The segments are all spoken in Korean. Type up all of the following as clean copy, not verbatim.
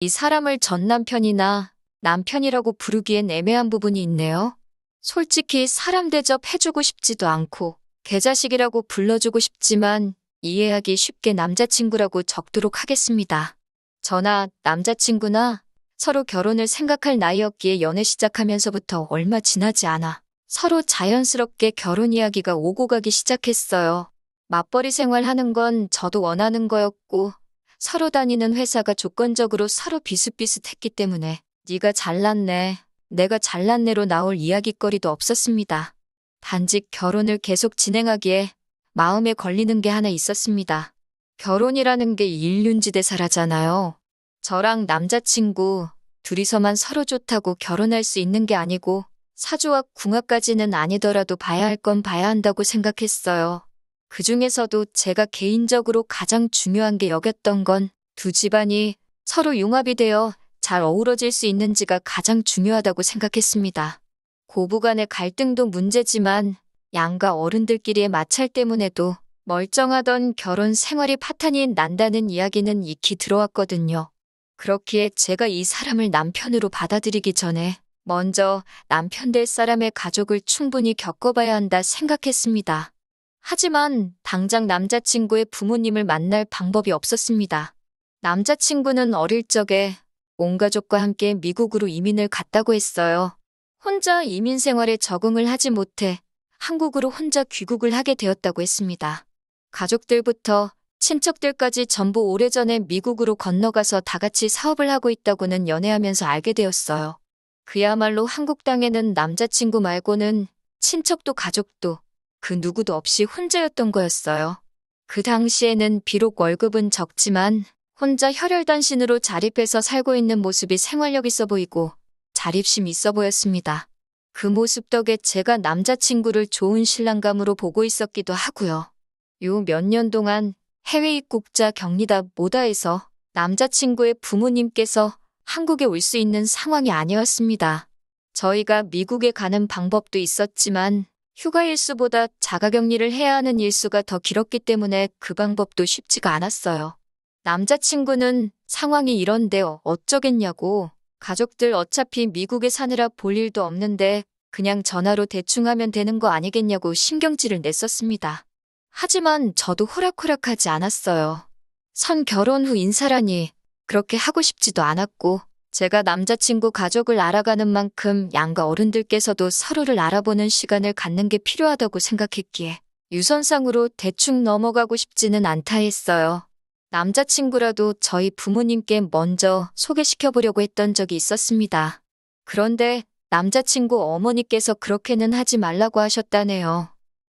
이 사람을 전 남편이나 남편이라고 부르기엔 애매한 부분이 있네요. 솔직히 사람 대접 해주고 싶지도 않고 개자식이라고 불러주고 싶지만 이해하기 쉽게 남자친구라고 적도록 하겠습니다. 저나 남자친구나 서로 결혼을 생각할 나이였기에 연애 시작하면서부터 얼마 지나지 않아 서로 자연스럽게 결혼 이야기가 오고 가기 시작했어요. 맞벌이 생활하는 건 저도 원하는 거였고 서로 다니는 회사가 조건적으로 서로 비슷비슷했기 때문에 네가 잘났네, 내가 잘났네로 나올 이야깃거리도 없었습니다. 단지 결혼을 계속 진행하기에 마음에 걸리는 게 하나 있었습니다. 결혼이라는 게 일륜지대사라잖아요. 저랑 남자친구 둘이서만 서로 좋다고 결혼할 수 있는 게 아니고 사주와 궁합까지는 아니더라도 봐야 할 건 봐야 한다고 생각했어요. 그중에서도 제가 개인적으로 가장 중요한 게 여겼던 건 두 집안이 서로 융합이 되어 잘 어우러질 수 있는지가 가장 중요하다고 생각했습니다. 고부간의 갈등도 문제지만 양가 어른들끼리의 마찰 때문에도 멀쩡하던 결혼 생활이 파탄이 난다는 이야기는 익히 들어왔거든요. 그렇기에 제가 이 사람을 남편으로 받아들이기 전에 먼저 남편 될 사람의 가족을 충분히 겪어봐야 한다 생각했습니다. 하지만 당장 남자친구의 부모님을 만날 방법이 없었습니다. 남자친구는 어릴 적에 온 가족과 함께 미국으로 이민을 갔다고 했어요. 혼자 이민 생활에 적응을 하지 못해 한국으로 혼자 귀국을 하게 되었다고 했습니다. 가족들부터 친척들까지 전부 오래전에 미국으로 건너가서 다 같이 사업을 하고 있다고는 연애하면서 알게 되었어요. 그야말로 한국 땅에는 남자친구 말고는 친척도 가족도 그 누구도 없이 혼자였던 거였어요. 그 당시에는 비록 월급은 적지만 혼자 혈혈단신으로 자립해서 살고 있는 모습이 생활력 있어 보이고 자립심 있어 보였습니다. 그 모습 덕에 제가 남자친구를 좋은 신랑감으로 보고 있었기도 하고요. 요 몇 년 동안 해외 입국자 격리다 뭐다 해서 남자친구의 부모님께서 한국에 올 수 있는 상황이 아니었습니다. 저희가 미국에 가는 방법도 있었지만 휴가 일수보다 자가격리를 해야 하는 일수가 더 길었기 때문에 그 방법도 쉽지가 않았어요. 남자친구는 상황이 이런데 어쩌겠냐고 가족들 어차피 미국에 사느라 볼 일도 없는데 그냥 전화로 대충 하면 되는 거 아니겠냐고 신경질을 냈었습니다. 하지만 저도 호락호락하지 않았어요. 선 결혼 후 인사라니 그렇게 하고 싶지도 않았고 제가 남자친구 가족을 알아가는 만큼 양가 어른들께서도 서로를 알아보는 시간을 갖는 게 필요하다고 생각했기에 유선상으로 대충 넘어가고 싶지는 않다 했어요. 남자친구라도 저희 부모님께 먼저 소개시켜보려고 했던 적이 있었습니다. 그런데 남자친구 어머니께서 그렇게는 하지 말라고 하셨다네요.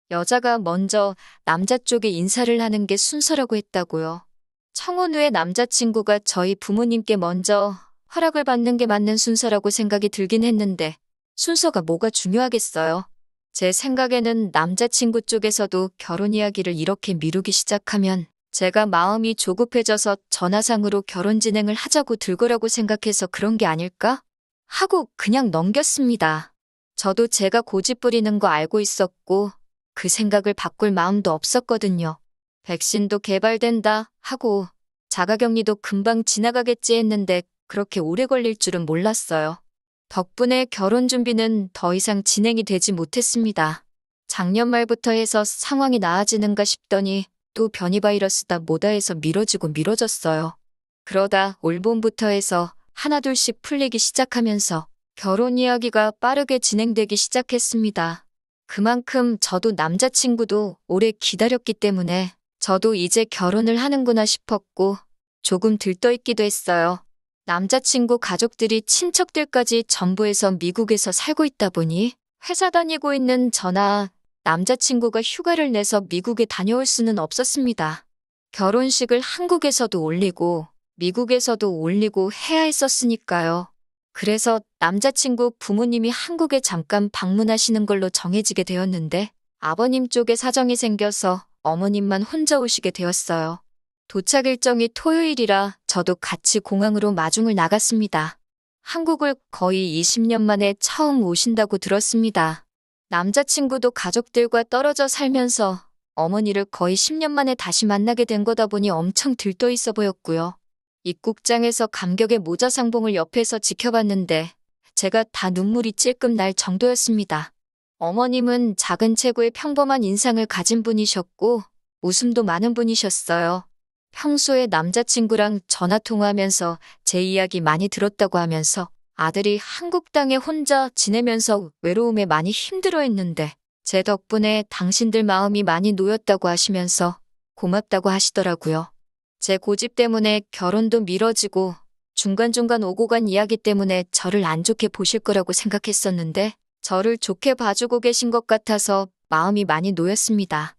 여자가 먼저 남자 쪽에 인사를 하는 게 순서라고 했다고요. 청혼 후에 남자친구가 저희 부모님께 먼저 허락을 받는 게 맞는 순서라고 생각이 들긴 했는데 순서가 뭐가 중요하겠어요. 제 생각에는 남자친구 쪽에서도 결혼 이야기를 이렇게 미루기 시작하면 제가 마음이 조급해져서 전화상으로 결혼 진행을 하자고 들 거라고 생각해서 그런 게 아닐까? 하고 그냥 넘겼습니다. 저도 제가 고집 부리는 거 알고 있었고 그 생각을 바꿀 마음도 없었거든요. 백신도 개발된다 하고 자가격리도 금방 지나가겠지 했는데 그렇게 오래 걸릴 줄은 몰랐어요. 덕분에 결혼 준비는 더 이상 진행이 되지 못했습니다. 작년 말부터 해서 상황이 나아지는가 싶더니 또 변이 바이러스다 뭐다 해서 미뤄지고 미뤄졌어요. 그러다 올 봄부터 해서 하나둘씩 풀리기 시작하면서 결혼 이야기가 빠르게 진행되기 시작했습니다. 그만큼 저도 남자친구도 오래 기다렸기 때문에 저도 이제 결혼을 하는구나 싶었고 조금 들떠있기도 했어요. 남자친구 가족들이 친척들까지 전부 해서 미국에서 살고 있다 보니 회사 다니고 있는 저나 남자친구가 휴가를 내서 미국에 다녀올 수는 없었습니다. 결혼식을 한국에서도 올리고 미국에서도 올리고 해야 했었으니까요. 그래서 남자친구 부모님이 한국에 잠깐 방문하시는 걸로 정해지게 되었는데 아버님 쪽에 사정이 생겨서 어머님만 혼자 오시게 되었어요. 도착 일정이 토요일이라 저도 같이 공항으로 마중을 나갔습니다. 한국을 거의 20년 만에 처음 오신다고 들었습니다. 남자친구도 가족들과 떨어져 살면서 어머니를 거의 10년 만에 다시 만나게 된 거다 보니 엄청 들떠 있어 보였고요. 입국장에서 감격의 모자 상봉을 옆에서 지켜봤는데 제가 다 눈물이 찔끔 날 정도였습니다. 어머님은 작은 체구의 평범한 인상을 가진 분이셨고 웃음도 많은 분이셨어요. 평소에 남자친구랑 전화통화하면서 제 이야기 많이 들었다고 하면서 아들이 한국 땅에 혼자 지내면서 외로움에 많이 힘들어했는데 제 덕분에 당신들 마음이 많이 놓였다고 하시면서 고맙다고 하시더라고요. 제 고집 때문에 결혼도 미뤄지고 중간중간 오고 간 이야기 때문에 저를 안 좋게 보실 거라고 생각했었는데 저를 좋게 봐주고 계신 것 같아서 마음이 많이 놓였습니다.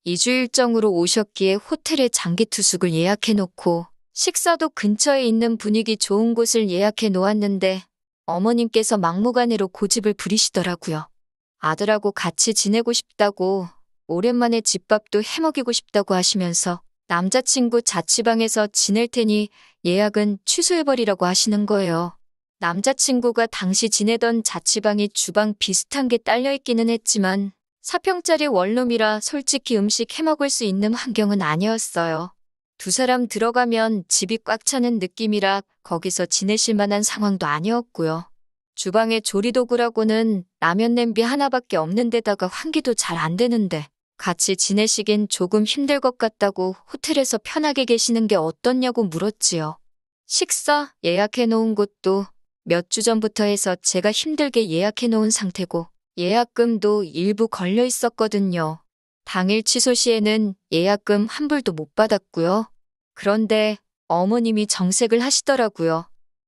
2주 일정으로 오셨기에 호텔에 장기 투숙을 예약해 놓고 식사도 근처에 있는 분위기 좋은 곳을 예약해 놓았는데 어머님께서 막무가내로 고집을 부리시더라고요. 아들하고 같이 지내고 싶다고 오랜만에 집밥도 해먹이고 싶다고 하시면서 남자친구 자취방에서 지낼 테니 예약은 취소해버리라고 하시는 거예요. 남자친구가 당시 지내던 자취방이 주방 비슷한 게 딸려있기는 했지만 4평짜리 원룸이라 솔직히 음식 해먹을 수 있는 환경은 아니었어요. 두 사람 들어가면 집이 꽉 차는 느낌이라 거기서 지내실 만한 상황도 아니었고요. 주방에 조리도구라고는 라면 냄비 하나밖에 없는 데다가 환기도 잘 안 되는데 같이 지내시긴 조금 힘들 것 같다고 호텔에서 편하게 계시는 게 어떻냐고 물었지요. 식사 예약해 놓은 곳도 몇 주 전부터 해서 제가 힘들게 예약해 놓은 상태고 예약금도 일부 걸려 있었거든요. 당일 취소 시에는 예약금 한 불도 못 받았고요. 그런데 어머님이 정색을 하시더라고요.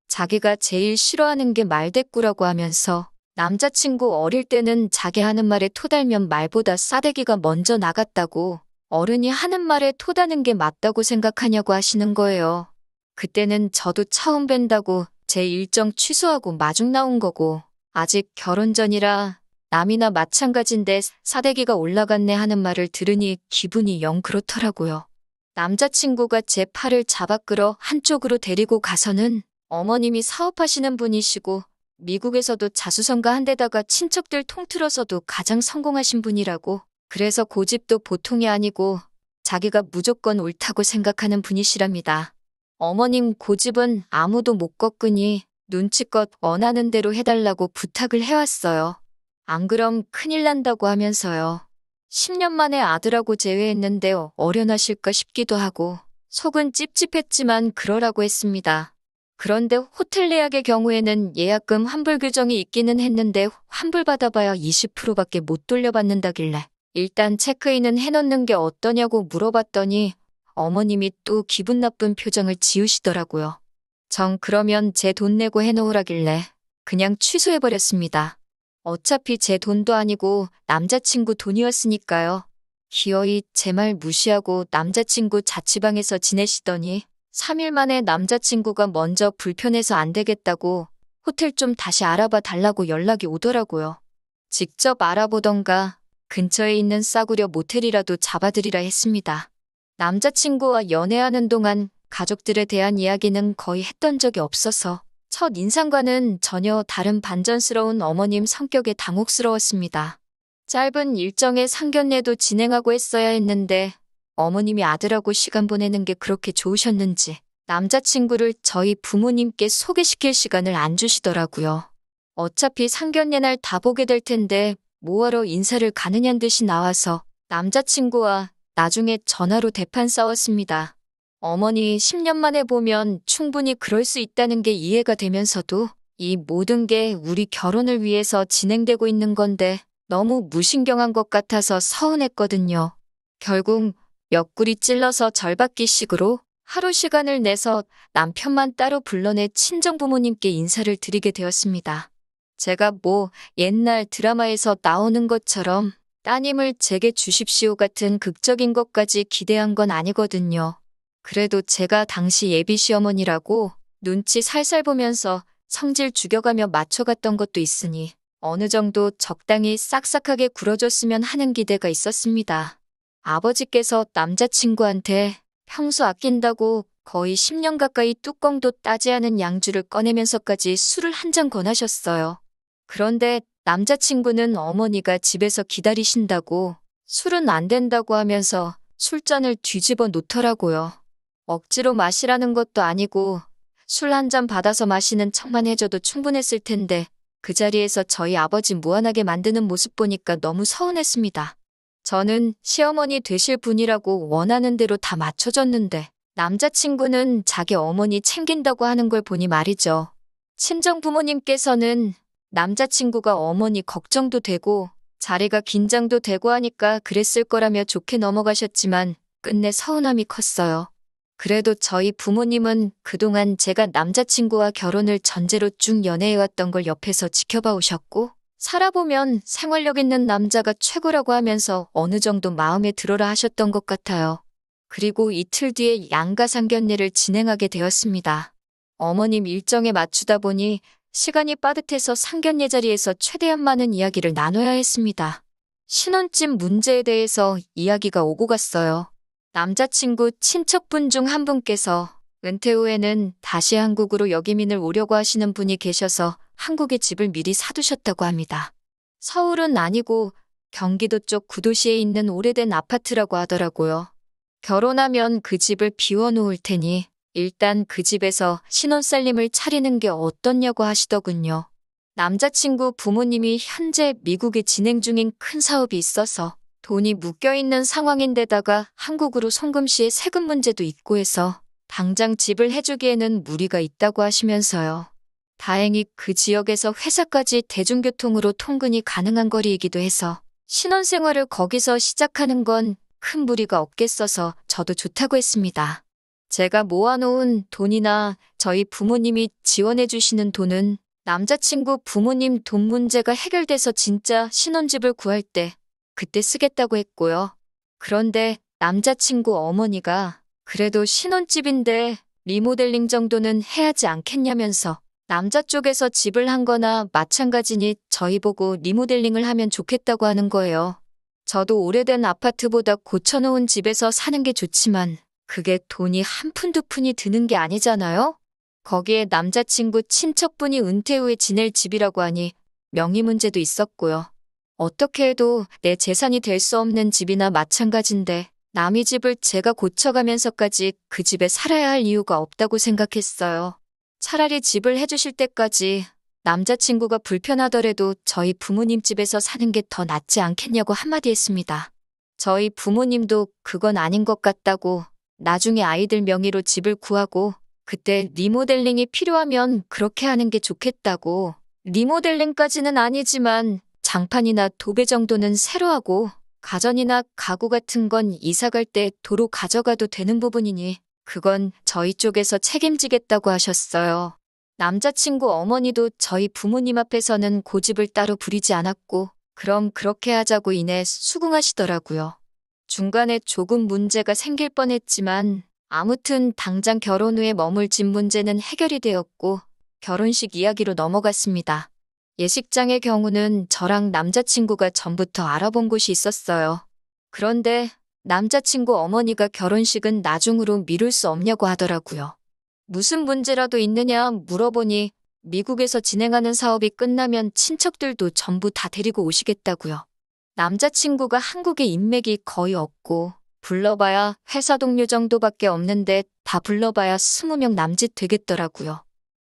자기가 제일 싫어하는 게 말대꾸라고 하면서 남자친구 어릴 때는 자기 하는 말에 토달면 말보다 싸대기가 먼저 나갔다고 어른이 하는 말에 토다는 게 맞다고 생각하냐고 하시는 거예요. 그때는 저도 처음 뵌다고 제 일정 취소하고 마중 나온 거고 아직 결혼 전이라 남이나 마찬가지인데 사대기가 올라갔네 하는 말을 들으니 기분이 영 그렇더라고요. 남자친구가 제 팔을 잡아 끌어 한쪽으로 데리고 가서는 어머님이 사업하시는 분이시고 미국에서도 자수성가 한 데다가 친척들 통틀어서도 가장 성공하신 분이라고 그래서 고집도 보통이 아니고 자기가 무조건 옳다고 생각하는 분이시랍니다. 어머님 고집은 아무도 못 꺾으니 눈치껏 원하는 대로 해달라고 부탁을 해왔어요. 안 그럼 큰일 난다고 하면서요. 10년 만에 아들하고 재회했는데 어련하실까 싶기도 하고 속은 찝찝했지만 그러라고 했습니다. 그런데 호텔 예약의 경우에는 예약금 환불 규정이 있기는 했는데 환불 받아봐야 20%밖에 못 돌려받는다길래 일단 체크인은 해놓는 게 어떠냐고 물어봤더니 어머님이 또 기분 나쁜 표정을 지으시더라고요. 정 그러면 제 돈 내고 해놓으라길래 그냥 취소해버렸습니다. 어차피 제 돈도 아니고 남자친구 돈이었으니까요. 기어이 제 말 무시하고 남자친구 자취방에서 지내시더니 3일 만에 남자친구가 먼저 불편해서 안 되겠다고 호텔 좀 다시 알아봐 달라고 연락이 오더라고요. 직접 알아보던가 근처에 있는 싸구려 모텔이라도 잡아드리라 했습니다. 남자친구와 연애하는 동안 가족들에 대한 이야기는 거의 했던 적이 없어서 첫 인상과는 전혀 다른 반전스러운 어머님 성격에 당혹스러웠습니다. 짧은 일정의 상견례도 진행하고 했어야 했는데 어머님이 아들하고 시간 보내는 게 그렇게 좋으셨는지 남자친구를 저희 부모님께 소개시킬 시간을 안 주시더라고요. 어차피 상견례 날 다 보게 될 텐데 뭐하러 인사를 가느냐는 듯이 나와서 남자친구와 나중에 전화로 대판 싸웠습니다. 어머니 10년 만에 보면 충분히 그럴 수 있다는 게 이해가 되면서도 이 모든 게 우리 결혼을 위해서 진행되고 있는 건데 너무 무신경한 것 같아서 서운했거든요. 결국 옆구리 찔러서 절받기식으로 하루 시간을 내서 남편만 따로 불러내 친정부모님께 인사를 드리게 되었습니다. 제가 뭐 옛날 드라마에서 나오는 것처럼 따님을 제게 주십시오 같은 극적인 것까지 기대한 건 아니거든요. 그래도 제가 당시 예비 시어머니라고 눈치 살살 보면서 성질 죽여가며 맞춰갔던 것도 있으니 어느 정도 적당히 싹싹하게 굴어줬으면 하는 기대가 있었습니다. 아버지께서 남자친구한테 평소 아낀다고 거의 10년 가까이 뚜껑도 따지 않은 양주를 꺼내면서까지 술을 한 잔 권하셨어요. 그런데 남자친구는 어머니가 집에서 기다리신다고 술은 안 된다고 하면서 술잔을 뒤집어 놓더라고요. 억지로 마시라는 것도 아니고 술 한 잔 받아서 마시는 척만 해줘도 충분했을 텐데 그 자리에서 저희 아버지 무안하게 만드는 모습 보니까 너무 서운했습니다. 저는 시어머니 되실 분이라고 원하는 대로 다 맞춰줬는데 남자친구는 자기 어머니 챙긴다고 하는 걸 보니 말이죠. 친정 부모님께서는 남자친구가 어머니 걱정도 되고 자리가 긴장도 되고 하니까 그랬을 거라며 좋게 넘어가셨지만 끝내 서운함이 컸어요. 그래도 저희 부모님은 그동안 제가 남자친구와 결혼을 전제로 쭉 연애해왔던 걸 옆에서 지켜봐 오셨고 살아보면 생활력 있는 남자가 최고라고 하면서 어느 정도 마음에 들어라 하셨던 것 같아요. 그리고 이틀 뒤에 양가 상견례를 진행하게 되었습니다. 어머님 일정에 맞추다 보니 시간이 빠듯해서 상견례 자리에서 최대한 많은 이야기를 나눠야 했습니다. 신혼집 문제에 대해서 이야기가 오고 갔어요. 남자친구 친척분 중 한 분께서 은퇴 후에는 다시 한국으로 역이민을 오려고 하시는 분이 계셔서 한국에 집을 미리 사두셨다고 합니다. 서울은 아니고 경기도 쪽 구도시에 있는 오래된 아파트라고 하더라고요. 결혼하면 그 집을 비워놓을 테니 일단 그 집에서 신혼살림을 차리는 게 어떻냐고 하시더군요. 남자친구 부모님이 현재 미국에 진행 중인 큰 사업이 있어서 돈이 묶여있는 상황인데다가 한국으로 송금시에 세금 문제도 있고 해서 당장 집을 해주기에는 무리가 있다고 하시면서요. 다행히 그 지역에서 회사까지 대중교통으로 통근이 가능한 거리이기도 해서 신혼생활을 거기서 시작하는 건 큰 무리가 없겠어서 저도 좋다고 했습니다. 제가 모아놓은 돈이나 저희 부모님이 지원해주시는 돈은 남자친구 부모님 돈 문제가 해결돼서 진짜 신혼집을 구할 때 그때 쓰겠다고 했고요. 그런데 남자친구 어머니가 그래도 신혼집인데 리모델링 정도는 해야지 않겠냐면서 남자 쪽에서 집을 한 거나 마찬가지니 저희 보고 리모델링을 하면 좋겠다고 하는 거예요. 저도 오래된 아파트보다 고쳐놓은 집에서 사는 게 좋지만 그게 돈이 한 푼 두 푼이 드는 게 아니잖아요? 거기에 남자친구 친척분이 은퇴 후에 지낼 집이라고 하니 명의 문제도 있었고요. 어떻게 해도 내 재산이 될 수 없는 집이나 마찬가지인데 남의 집을 제가 고쳐가면서까지 그 집에 살아야 할 이유가 없다고 생각했어요. 차라리 집을 해주실 때까지 남자친구가 불편하더라도 저희 부모님 집에서 사는 게 더 낫지 않겠냐고 한마디 했습니다. 저희 부모님도 그건 아닌 것 같다고 나중에 아이들 명의로 집을 구하고 그때 리모델링이 필요하면 그렇게 하는 게 좋겠다고. 리모델링까지는 아니지만 장판이나 도배 정도는 새로 하고 가전이나 가구 같은 건 이사 갈 때 도로 가져가도 되는 부분이니 그건 저희 쪽에서 책임지겠다고 하셨어요. 남자친구 어머니도 저희 부모님 앞에서는 고집을 따로 부리지 않았고 그럼 그렇게 하자고 이내 수긍하시더라고요. 중간에 조금 문제가 생길 뻔했지만 아무튼 당장 결혼 후에 머물 집 문제는 해결이 되었고 결혼식 이야기로 넘어갔습니다. 예식장의 경우는 저랑 남자친구가 전부터 알아본 곳이 있었어요. 그런데 남자친구 어머니가 결혼식은 나중으로 미룰 수 없냐고 하더라고요. 무슨 문제라도 있느냐 물어보니 미국에서 진행하는 사업이 끝나면 친척들도 전부 다 데리고 오시겠다고요. 남자친구가 한국에 인맥이 거의 없고 불러봐야 회사 동료 정도밖에 없는데 다 불러봐야 20명 남짓 되겠더라고요.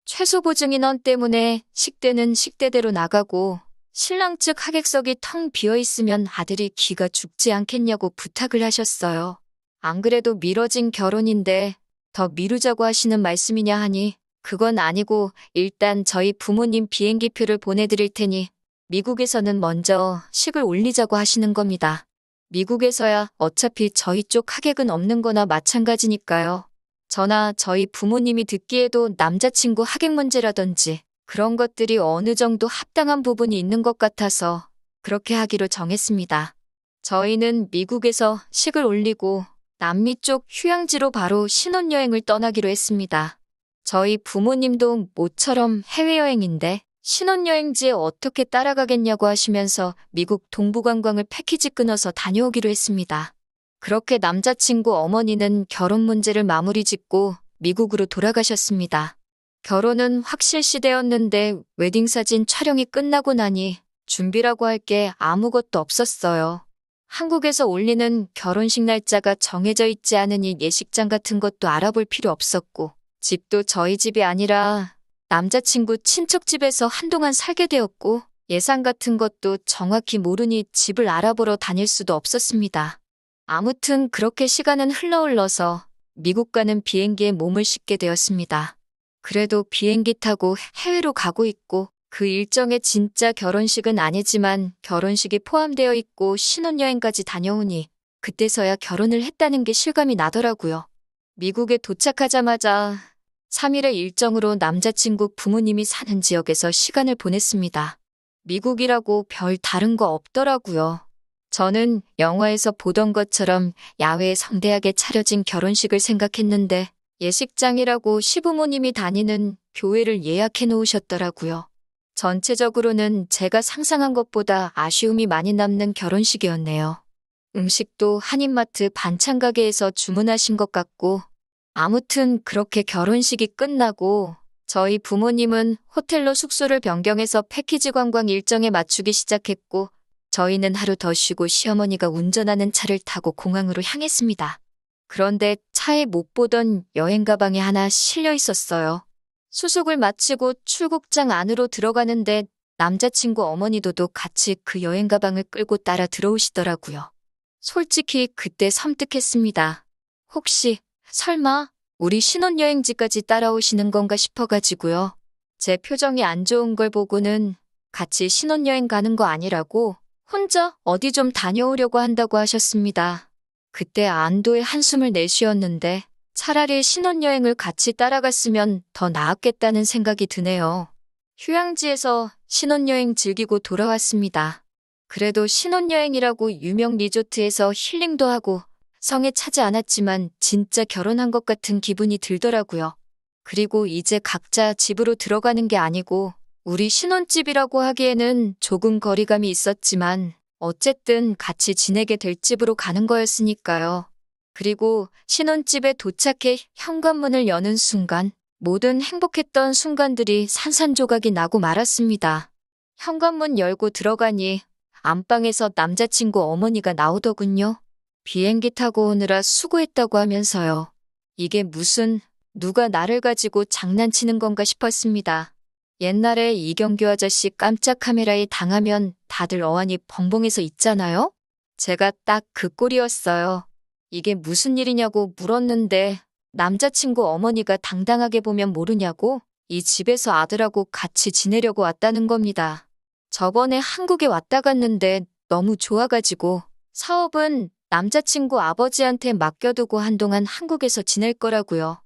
최소 보증 인원 때문에 식대는 식대대로 나가고 신랑 측 하객석이 텅 비어있으면 아들이 기가 죽지 않겠냐고 부탁을 하셨어요. 안 그래도 미뤄진 결혼인데 더 미루자고 하시는 말씀이냐 하니 그건 아니고 일단 저희 부모님 비행기표를 보내드릴 테니 미국에서는 먼저 식을 올리자고 하시는 겁니다. 미국에서야 어차피 저희 쪽 하객은 없는 거나 마찬가지니까요. 저나 저희 부모님이 듣기에도 남자친구 하객 문제라든지 그런 것들이 어느 정도 합당한 부분이 있는 것 같아서 그렇게 하기로 정했습니다. 저희는 미국에서 식을 올리고 남미 쪽 휴양지로 바로 신혼여행을 떠나기로 했습니다. 저희 부모님도 모처럼 해외여행인데 신혼여행지에 어떻게 따라가겠냐고 하시면서 미국 동부관광을 패키지 끊어서 다녀오기로 했습니다. 그렇게 남자친구 어머니는 결혼 문제를 마무리 짓고 미국으로 돌아가셨습니다. 결혼은 확실시되었는데 웨딩사진 촬영이 끝나고 나니 준비라고 할 게 아무것도 없었어요. 한국에서 올리는 결혼식 날짜가 정해져 있지 않으니 예식장 같은 것도 알아볼 필요 없었고, 집도 저희 집이 아니라 남자친구 친척 집에서 한동안 살게 되었고, 예산 같은 것도 정확히 모르니 집을 알아보러 다닐 수도 없었습니다. 아무튼 그렇게 시간은 흘러서 미국 가는 비행기에 몸을 싣게 되었습니다. 그래도 비행기 타고 해외로 가고 있고, 그 일정에 진짜 결혼식은 아니지만 결혼식이 포함되어 있고 신혼여행까지 다녀오니 그때서야 결혼을 했다는 게 실감이 나더라고요. 미국에 도착하자마자 3일의 일정으로 남자친구 부모님이 사는 지역에서 시간을 보냈습니다. 미국이라고 별 다른 거 없더라고요. 저는 영화에서 보던 것처럼 야외에 성대하게 차려진 결혼식을 생각했는데 예식장이라고 시부모님이 다니는 교회를 예약해 놓으셨더라고요. 전체적으로는 제가 상상한 것보다 아쉬움이 많이 남는 결혼식이었네요. 음식도 한인마트 반찬 가게에서 주문하신 것 같고, 아무튼 그렇게 결혼식이 끝나고 저희 부모님은 호텔로 숙소를 변경해서 패키지 관광 일정에 맞추기 시작했고, 저희는 하루 더 쉬고 시어머니가 운전하는 차를 타고 공항으로 향했습니다. 그런데 차에 못 보던 여행 가방이 하나 실려 있었어요. 수속을 마치고 출국장 안으로 들어가는데 남자친구 어머니도 같이 그 여행 가방을 끌고 따라 들어오시더라고요. 솔직히 그때 섬뜩했습니다. 혹시 설마 우리 신혼여행지까지 따라오시는 건가 싶어가지고요. 제 표정이 안 좋은 걸 보고는 같이 신혼여행 가는 거 아니라고 혼자 어디 좀 다녀오려고 한다고 하셨습니다. 그때 안도의 한숨을 내쉬었는데 차라리 신혼여행을 같이 따라갔으면 더 나았겠다는 생각이 드네요. 휴양지에서 신혼여행 즐기고 돌아왔습니다. 그래도 신혼여행이라고 유명 리조트에서 힐링도 하고 성에 차지 않았지만 진짜 결혼한 것 같은 기분이 들더라고요. 그리고 이제 각자 집으로 들어가는 게 아니고 우리 신혼집이라고 하기에는 조금 거리감이 있었지만 어쨌든 같이 지내게 될 집으로 가는 거였으니까요. 그리고 신혼집에 도착해 현관문을 여는 순간 모든 행복했던 순간들이 산산조각이 나고 말았습니다. 현관문 열고 들어가니 안방에서 남자친구 어머니가 나오더군요. 비행기 타고 오느라 수고했다고 하면서요. 이게 무슨 누가 나를 가지고 장난치는 건가 싶었습니다. 옛날에 이경규 아저씨 깜짝 카메라에 당하면 다들 어안이 벙벙해서 있잖아요? 제가 딱 그 꼴이었어요. 이게 무슨 일이냐고 물었는데 남자친구 어머니가 당당하게 보면 모르냐고 이 집에서 아들하고 같이 지내려고 왔다는 겁니다. 저번에 한국에 왔다 갔는데 너무 좋아가지고 사업은 남자친구 아버지한테 맡겨두고 한동안 한국에서 지낼 거라고요.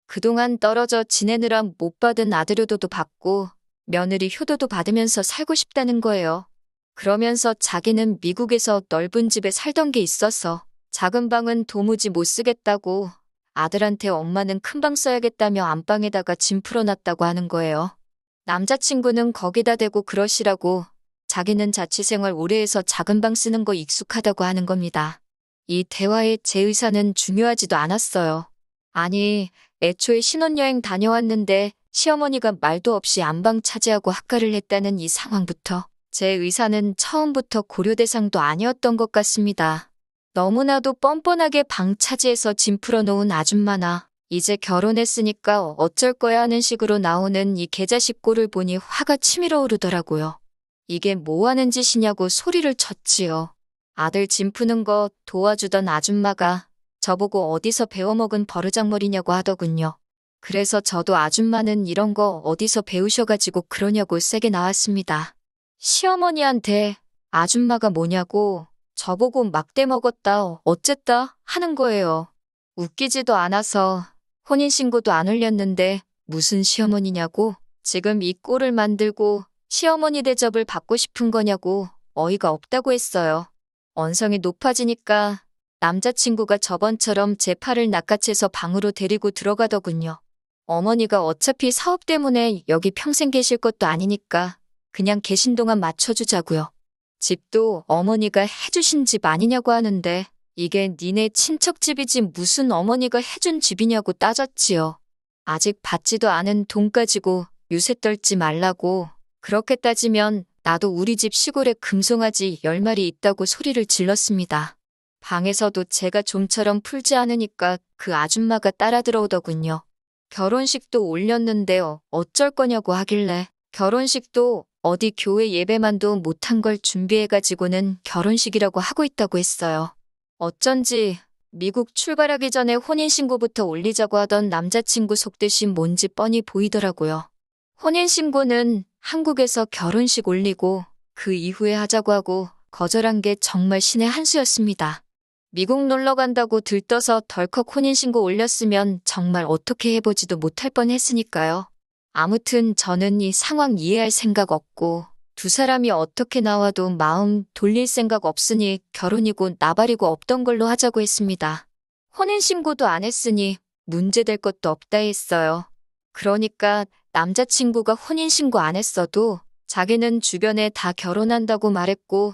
그동안 떨어져 지내느라 못 받은 아들효도도 받고 며느리 효도도 받으면서 살고 싶다는 거예요. 그러면서 자기는 미국에서 넓은 집에 살던 게 있어서 작은 방은 도무지 못 쓰겠다고 아들한테 엄마는 큰 방 써야겠다며 안방에다가 짐 풀어놨다고 하는 거예요. 남자친구는 거기다 대고 그러시라고 자기는 자취생활 오래 해서 작은 방 쓰는 거 익숙하다고 하는 겁니다. 이 대화에 제 의사는 중요하지도 않았어요. 아니, 애초에 신혼여행 다녀왔는데 시어머니가 말도 없이 안방 차지하고 학가를 했다는 이 상황부터 제 의사는 처음부터 고려 대상도 아니었던 것 같습니다. 너무나도 뻔뻔하게 방 차지해서 짐 풀어놓은 아줌마나 이제 결혼했으니까 어쩔 거야 하는 식으로 나오는 이 개자식 꼴을 보니 화가 치밀어 오르더라고요. 이게 뭐 하는 짓이냐고 소리를 쳤지요. 아들 짐 푸는 거 도와주던 아줌마가 저보고 어디서 배워먹은 버르장머리냐고 하더군요. 그래서 저도 아줌마는 이런 거 어디서 배우셔가지고 그러냐고 세게 나왔습니다. 시어머니한테 아줌마가 뭐냐고 저보고 막대 먹었다 어쨌다 하는 거예요. 웃기지도 않아서 혼인신고도 안 올렸는데 무슨 시어머니냐고 지금 이 꼴을 만들고 시어머니 대접을 받고 싶은 거냐고 어이가 없다고 했어요. 언성이 높아지니까 남자친구가 저번처럼 제 팔을 낚아채서 방으로 데리고 들어가더군요. 어머니가 어차피 사업 때문에 여기 평생 계실 것도 아니니까 그냥 계신 동안 맞춰주자고요. 집도 어머니가 해주신 집 아니냐고 하는데 이게 니네 친척집이지 무슨 어머니가 해준 집이냐고 따졌지요. 아직 받지도 않은 돈 가지고 유세 떨지 말라고 그렇게 따지면 나도 우리 집 시골에 금송아지 10마리 있다고 소리를 질렀습니다. 방에서도 제가 좀처럼 풀지 않으니까 그 아줌마가 따라 들어오더군요. 결혼식도 올렸는데요. 어쩔 거냐고 하길래 결혼식도 어디 교회 예배만도 못한 걸 준비해가지고는 결혼식이라고 하고 있다고 했어요. 어쩐지 미국 출발하기 전에 혼인신고부터 올리자고 하던 남자친구 속뜻이 뭔지 뻔히 보이더라고요. 혼인신고는 한국에서 결혼식 올리고 그 이후에 하자고 하고 거절한 게 정말 신의 한 수였습니다. 미국 놀러 간다고 들떠서 덜컥 혼인신고 올렸으면 정말 어떻게 해보지도 못할 뻔했으니까요. 아무튼 저는 이 상황 이해할 생각 없고 두 사람이 어떻게 나와도 마음 돌릴 생각 없으니 결혼이고 나발이고 없던 걸로 하자고 했습니다. 혼인신고도 안 했으니 문제될 것도 없다 했어요. 그러니까 남자친구가 혼인신고 안 했어도 자기는 주변에 다 결혼한다고 말했고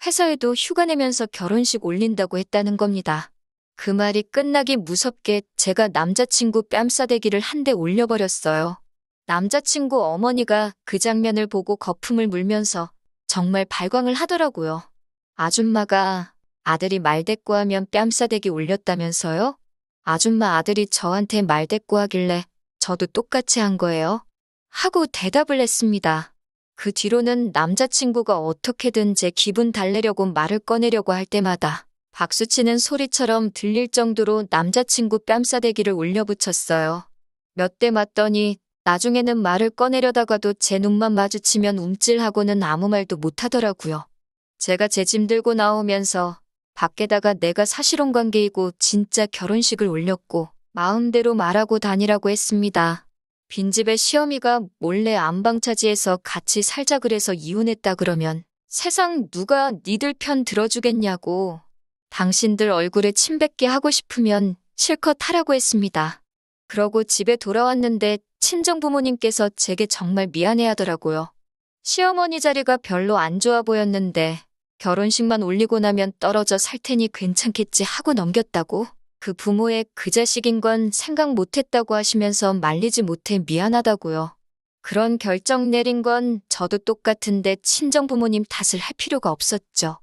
회사에도 휴가 내면서 결혼식 올린다고 했다는 겁니다. 그 말이 끝나기 무섭게 제가 남자친구 뺨싸대기를 한 대 올려버렸어요. 남자친구 어머니가 그 장면을 보고 거품을 물면서 정말 발광을 하더라고요. 아줌마가 아들이 말대꾸하면 뺨싸대기 올렸다면서요? 아줌마 아들이 저한테 말대꾸하길래 저도 똑같이 한 거예요. 하고 대답을 했습니다. 그 뒤로는 남자친구가 어떻게든 제 기분 달래려고 말을 꺼내려고 할 때마다 박수치는 소리처럼 들릴 정도로 남자친구 뺨싸대기를 올려붙였어요. 몇 대 맞더니 나중에는 말을 꺼내려다가도 제 눈만 마주치면 움찔하고는 아무 말도 못하더라고요. 제가 제 짐 들고 나오면서 밖에다가 내가 사실혼 관계이고 진짜 결혼식을 올렸고 마음대로 말하고 다니라고 했습니다. 빈집에 시어미가 몰래 안방차지해서 같이 살자 그래서 이혼했다 그러면 세상 누가 니들 편 들어주겠냐고 당신들 얼굴에 침 뱉게 하고 싶으면 실컷 하라고 했습니다. 그러고 집에 돌아왔는데 친정부모님께서 제게 정말 미안해하더라고요. 시어머니 자리가 별로 안 좋아 보였는데 결혼식만 올리고 나면 떨어져 살 테니 괜찮겠지 하고 넘겼다고? 그 부모의 그 자식인 건 생각 못했다고 하시면서 말리지 못해 미안하다고요. 그런 결정 내린 건 저도 똑같은데 친정부모님 탓을 할 필요가 없었죠.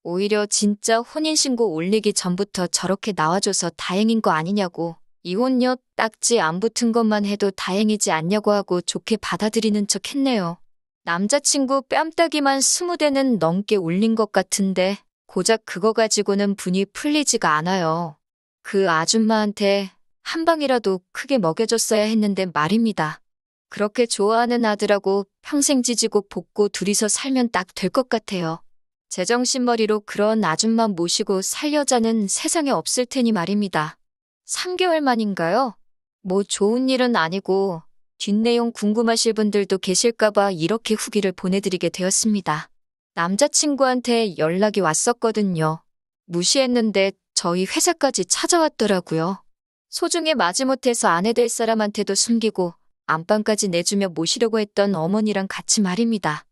오히려 진짜 혼인신고 올리기 전부터 저렇게 나와줘서 다행인 거 아니냐고. 이혼녀 딱지 안 붙은 것만 해도 다행이지 않냐고 하고 좋게 받아들이는 척 했네요. 남자친구 뺨따기만 20대는 넘게 올린 것 같은데 고작 그거 가지고는 분이 풀리지가 않아요. 그 아줌마한테 한 방이라도 크게 먹여줬어야 했는데 말입니다. 그렇게 좋아하는 아들하고 평생 지지고 볶고 둘이서 살면 딱 될 것 같아요. 제정신머리로 그런 아줌마 모시고 살 여자는 세상에 없을 테니 말입니다. 3개월 만인가요? 뭐 좋은 일은 아니고 뒷내용 궁금하실 분들도 계실까봐 이렇게 후기를 보내드리게 되었습니다. 남자친구한테 연락이 왔었거든요. 무시했는데 저희 회사까지 찾아왔더라고요. 소중히 마지못해서 아내 될 사람한테도 숨기고 안방까지 내주며 모시려고 했던 어머니랑 같이 말입니다.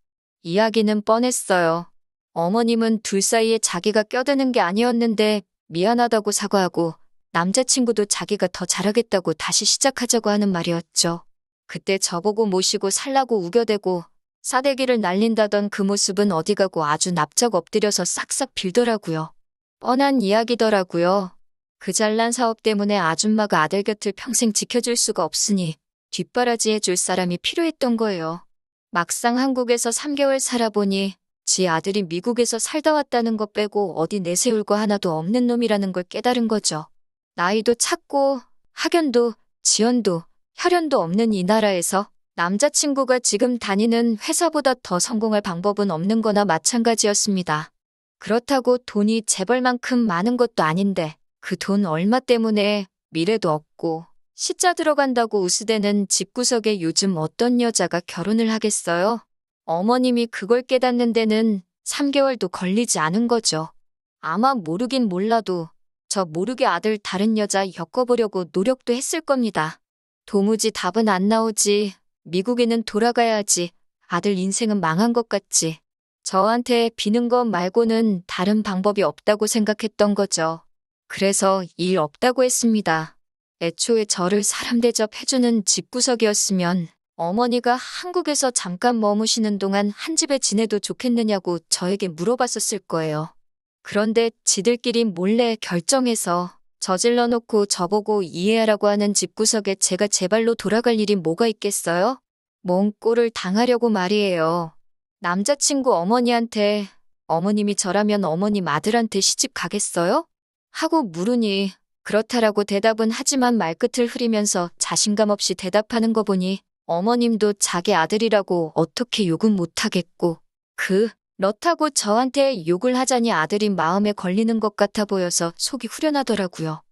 이야기는 뻔했어요. 어머님은 둘 사이에 자기가 껴드는 게 아니었는데 미안하다고 사과하고 남자친구도 자기가 더 잘하겠다고 다시 시작하자고 하는 말이었죠. 그때 저보고 모시고 살라고 우겨대고 싸대기를 날린다던 그 모습은 어디 가고 아주 납작 엎드려서 싹싹 빌더라고요. 뻔한 이야기더라고요. 그 잘난 사업 때문에 아줌마가 아들 곁을 평생 지켜줄 수가 없으니 뒷바라지 해줄 사람이 필요했던 거예요. 막상 한국에서 3개월 살아보니 지 아들이 미국에서 살다 왔다는 것 빼고 어디 내세울 거 하나도 없는 놈이라는 걸 깨달은 거죠. 나이도 찼고 학연도 지연도 혈연도 없는 이 나라에서 남자친구가 지금 다니는 회사보다 더 성공할 방법은 없는 거나 마찬가지였습니다. 그렇다고 돈이 재벌만큼 많은 것도 아닌데 그 돈 얼마 때문에 미래도 없고 시자 들어간다고 우스대는 집구석에 요즘 어떤 여자가 결혼을 하겠어요? 어머님이 그걸 깨닫는 데는 3개월도 걸리지 않은 거죠. 아마 모르긴 몰라도 저 모르게 아들 다른 여자 엮어보려고 노력도 했을 겁니다. 도무지 답은 안 나오지. 미국에는 돌아가야 하지. 아들 인생은 망한 것 같지. 저한테 비는 것 말고는 다른 방법이 없다고 생각했던 거죠. 그래서 일 없다고 했습니다. 애초에 저를 사람 대접해주는 집구석이었으면 어머니가 한국에서 잠깐 머무시는 동안 한 집에 지내도 좋겠느냐고 저에게 물어봤었을 거예요. 그런데 지들끼리 몰래 결정해서 저질러 놓고 저보고 이해하라고 하는 집구석에 제가 제 발로 돌아갈 일이 뭐가 있겠어요? 뭔 꼴을 당하려고 말이에요. 남자친구 어머니한테 어머님이 저라면 어머님 아들한테 시집 가겠어요? 하고 물으니 그렇다라고 대답은 하지만 말끝을 흐리면서 자신감 없이 대답하는 거 보니 어머님도 자기 아들이라고 어떻게 욕은 못하겠고 그렇다고 저한테 욕을 하자니 아들이 마음에 걸리는 것 같아 보여서 속이 후련하더라고요.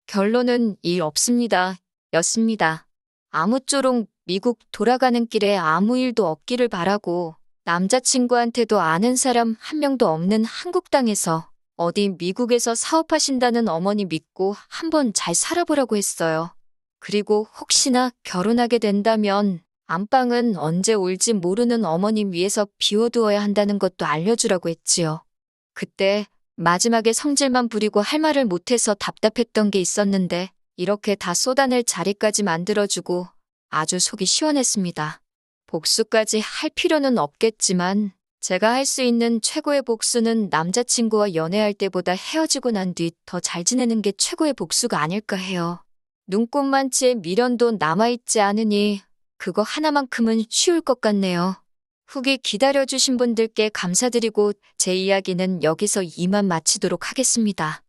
결론은 일 없습니다. 였습니다. 아무쪼록 미국 돌아가는 길에 아무 일도 없기를 바라고 남자친구한테도 아는 사람 한 명도 없는 한국 땅에서 어디 미국에서 사업하신다는 어머니 믿고 한번 잘 살아보라고 했어요. 그리고 혹시나 결혼하게 된다면 안방은 언제 올지 모르는 어머님 위해서 비워두어야 한다는 것도 알려주라고 했지요. 그때 마지막에 성질만 부리고 할 말을 못해서 답답했던 게 있었는데 이렇게 다 쏟아낼 자리까지 만들어주고 아주 속이 시원했습니다. 복수까지 할 필요는 없겠지만 제가 할 수 있는 최고의 복수는 남자친구와 연애할 때보다 헤어지고 난 뒤 더 잘 지내는 게 최고의 복수가 아닐까 해요. 눈꽃만치의 미련도 남아있지 않으니 그거 하나만큼은 쉬울 것 같네요. 후기 기다려주신 분들께 감사드리고 제 이야기는 여기서 이만 마치도록 하겠습니다.